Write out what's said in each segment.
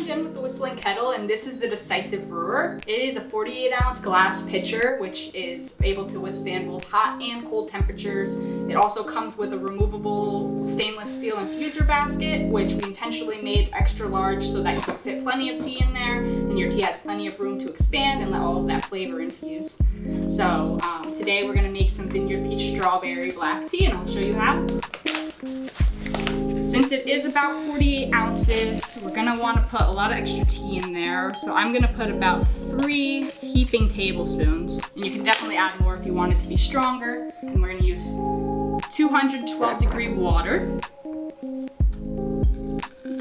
in with the whistling kettle, and this is the Decisive Brewer. It is a 48-ounce glass pitcher, which is able to withstand both hot and cold temperatures. It also comes with a removable stainless steel infuser basket, which we intentionally made extra large so that you can fit plenty of tea in there, and your tea has plenty of room to expand and let all of that flavor infuse. So today we're gonna make some Vineyard Peach Strawberry Black Tea, and I'll show you how. Since it is about 48 ounces, we're gonna wanna put a lot of extra tea in there. So I'm gonna put about 3 heaping tablespoons. And you can definitely add more if you want it to be stronger. And we're gonna use 212-degree water.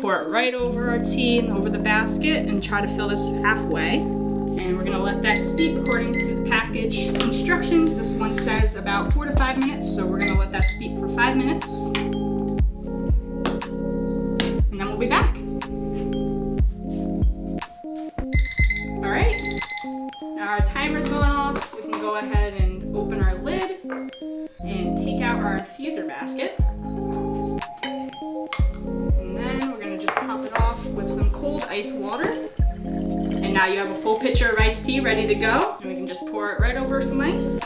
Pour it right over our tea and over the basket and try to fill this halfway. And we're gonna let that steep according to the package instructions. This one says about 4 to 5 minutes, so we're gonna let that steep for 5 minutes. And then we'll be back. All right, our timer's going off. We can go ahead and open our lid and take out our infuser basket. And then we're gonna just top it off with some cold ice water. And now you have a full pitcher of iced tea ready to go. And we can just pour it right over some ice.